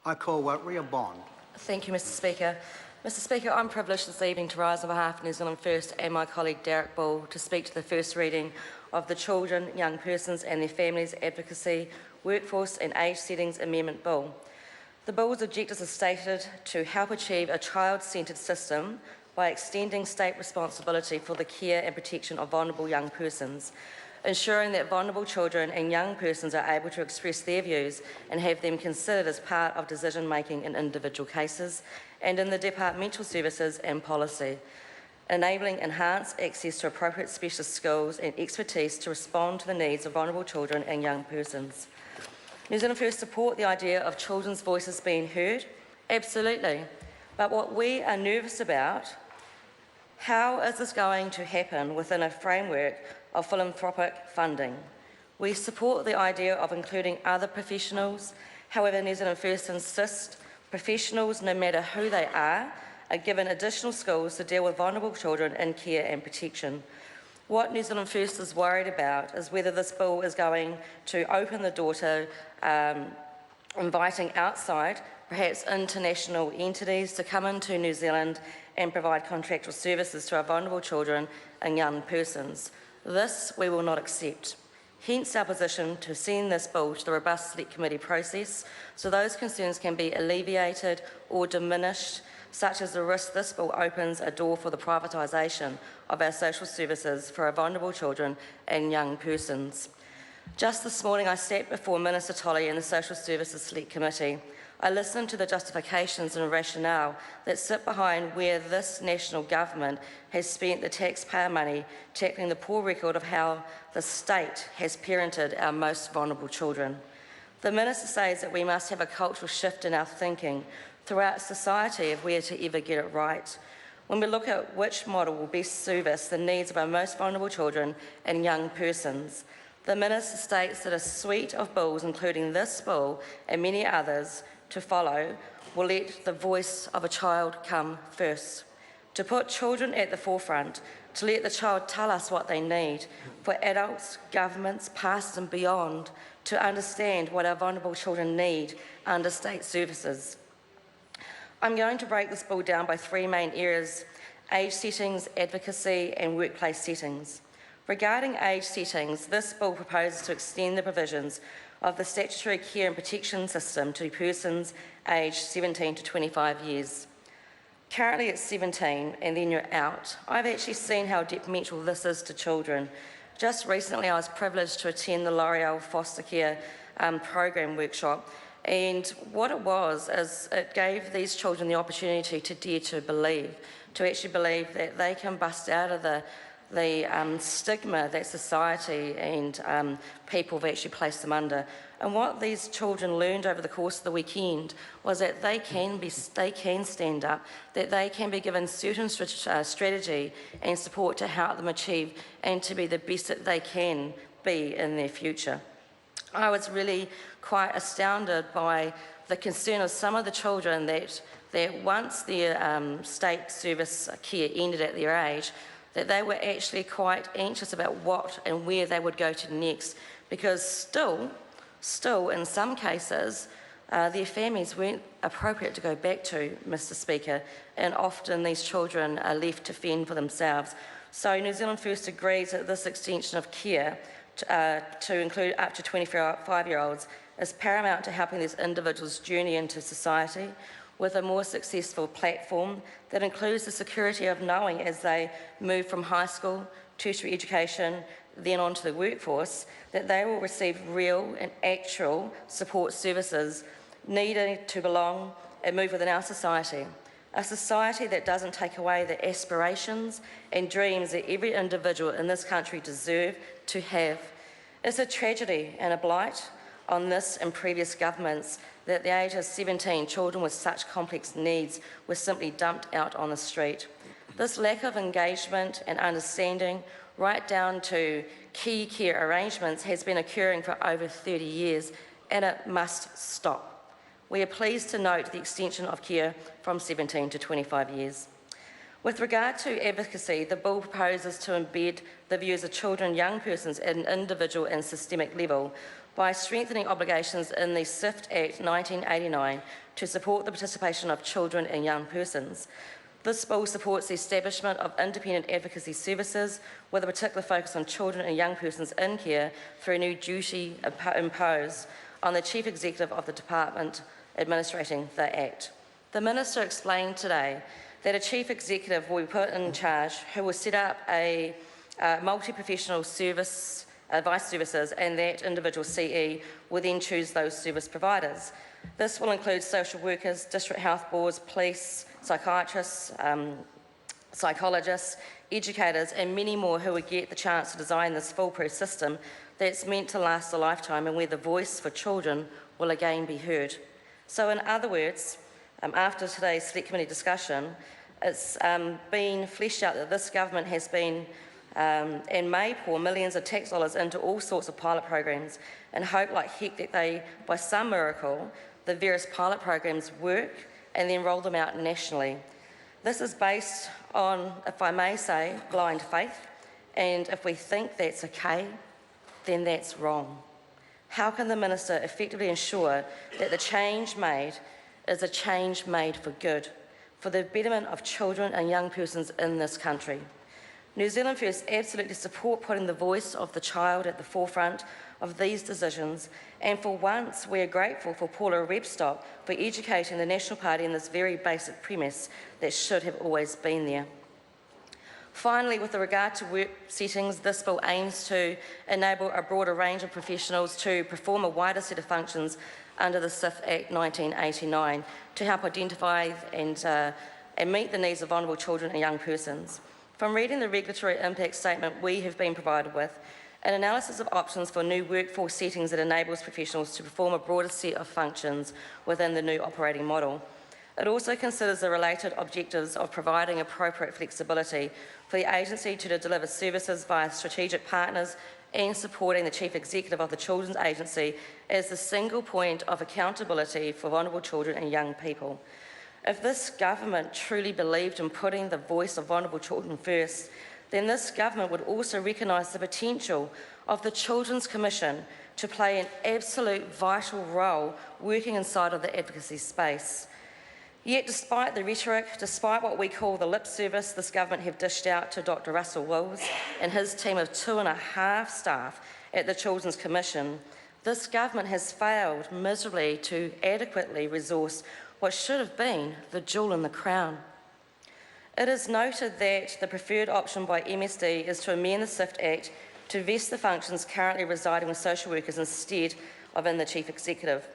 I call Ria Bond. Thank you, Mr Speaker. Mr Speaker, I'm privileged this evening to rise on behalf of New Zealand First and my colleague Derek Bull to speak to the first reading of the Children, Young Persons and Their Families Advocacy, Workforce and Age Settings Amendment Bill. The Bill's objectives are stated to help achieve a child-centred system by extending state responsibility for the care and protection of vulnerable young persons, ensuring that vulnerable children and young persons are able to express their views and have them considered as part of decision-making in individual cases and in the departmental services and policy, enabling enhanced access to appropriate specialist skills and expertise to respond to the needs of vulnerable children and young persons. New Zealand First support the idea of children's voices being heard, absolutely, but what we are nervous about, how is this going to happen within a framework of philanthropic funding? We support the idea of including other professionals. However, New Zealand First insists professionals, no matter who they are given additional skills to deal with vulnerable children in care and protection. What New Zealand First is worried about is whether this bill is going to open the door to inviting outside, perhaps international entities, to come into New Zealand and provide contractual services to our vulnerable children and young persons. This we will not accept. Hence our position to send this bill to the robust select committee process so those concerns can be alleviated or diminished, such as the risk this bill opens a door for the privatisation of our social services for our vulnerable children and young persons. Just this morning I sat before Minister Tolley in the Social Services Select Committee. I listened to the justifications and rationale that sit behind where this national government has spent the taxpayer money tackling the poor record of how the state has parented our most vulnerable children. The Minister says that we must have a cultural shift in our thinking throughout society if we are to ever get it right. When we look at which model will best service the needs of our most vulnerable children and young persons, the Minister states that a suite of bills, including this bill and many others to follow, will let the voice of a child come first. To put children at the forefront, to let the child tell us what they need, for adults, governments, past and beyond, to understand what our vulnerable children need under state services. I'm going to break this bill down by three main areas: age settings, advocacy and workplace settings. Regarding age settings, this bill proposes to extend the provisions of the statutory care and protection system to persons aged 17 to 25 years. Currently it's 17 and then you're out. I've actually seen how detrimental this is to children. Just recently I was privileged to attend the L'Oreal Foster Care program workshop, and what it was is it gave these children the opportunity to dare to believe, to actually believe that they can bust out of the stigma that society and people have actually placed them under. And what these children learned over the course of the weekend was that they can stand up, that they can be given certain strategy and support to help them achieve and to be the best that they can be in their future. I was really quite astounded by the concern of some of the children that once their state service care ended at their age, that they were actually quite anxious about what and where they would go to next, because still in some cases their families weren't appropriate to go back to, Mr Speaker, and often these children are left to fend for themselves. So New Zealand First agrees that this extension of care to include up to 25-year-olds is paramount to helping these individuals journey into society with a more successful platform that includes the security of knowing as they move from high school, tertiary education, then onto the workforce, that they will receive real and actual support services needed to belong and move within our society. A society that doesn't take away the aspirations and dreams that every individual in this country deserve to have. It's a tragedy and a blight on this and previous governments that at the age of 17, children with such complex needs were simply dumped out on the street. This lack of engagement and understanding, right down to key care arrangements, has been occurring for over 30 years, and it must stop. We are pleased to note the extension of care from 17 to 25 years. With regard to advocacy, the bill proposes to embed the views of children and young persons at an individual and systemic level by strengthening obligations in the SIFT Act 1989 to support the participation of children and young persons. This bill supports the establishment of independent advocacy services with a particular focus on children and young persons in care through a new duty imposed on the Chief Executive of the Department administrating the Act. The Minister explained today that a Chief Executive will be put in charge who will set up a multi-professional service advice services, and that individual CE will then choose those service providers. This will include social workers, district health boards, police, psychiatrists, psychologists, educators, and many more who will get the chance to design this foolproof system that's meant to last a lifetime and where the voice for children will again be heard. So in other words, after today's Select Committee discussion, it's been fleshed out that this government has been and may pour millions of tax dollars into all sorts of pilot programs and hope like heck that they, by some miracle, the various pilot programs work and then roll them out nationally. This is based on, if I may say, blind faith, and if we think that's okay, then that's wrong. How can the Minister effectively ensure that the change made is a change made for good, for the betterment of children and young persons in this country? New Zealand First absolutely support putting the voice of the child at the forefront of these decisions, and for once we are grateful for Paula Rebstock for educating the National Party in this very basic premise that should have always been there. Finally, with regard to work settings, this bill aims to enable a broader range of professionals to perform a wider set of functions under the SIFT Act 1989 to help identify and meet the needs of vulnerable children and young persons. From reading the regulatory impact statement we have been provided with, an analysis of options for new workforce settings that enables professionals to perform a broader set of functions within the new operating model. It also considers the related objectives of providing appropriate flexibility for the agency to deliver services via strategic partners and supporting the Chief Executive of the Children's Agency as the single point of accountability for vulnerable children and young people. If this government truly believed in putting the voice of vulnerable children first, then this government would also recognise the potential of the Children's Commission to play an absolute vital role working inside of the advocacy space. Yet despite the rhetoric, despite what we call the lip service this government have dished out to Dr Russell Wills and his team of 2.5 staff at the Children's Commission, this government has failed miserably to adequately resource what should have been the jewel in the crown. It is noted that the preferred option by MSD is to amend the SIFT Act to vest the functions currently residing with social workers instead of in the Chief Executive.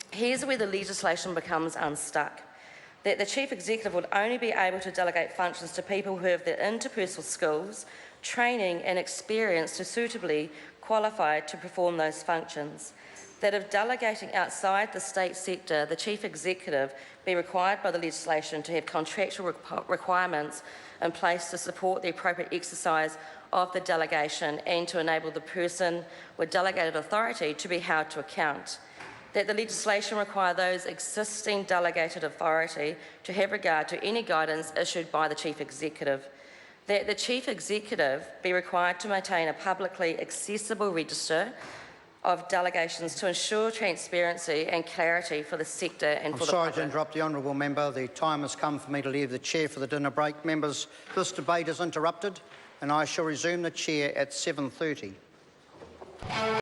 Here's where the legislation becomes unstuck, that the Chief Executive would only be able to delegate functions to people who have the interpersonal skills, training and experience to suitably qualify to perform those functions. That if delegating outside the state sector, the Chief Executive be required by the legislation to have contractual requirements in place to support the appropriate exercise of the delegation and to enable the person with delegated authority to be held to account. That the legislation require those existing delegated authority to have regard to any guidance issued by the Chief Executive. That the Chief Executive be required to maintain a publicly accessible register of delegations to ensure transparency and clarity for the sector and for the public. I'm sorry to interrupt the honourable member. The time has come for me to leave the chair for the dinner break. Members, this debate is interrupted and I shall resume the chair at 7:30.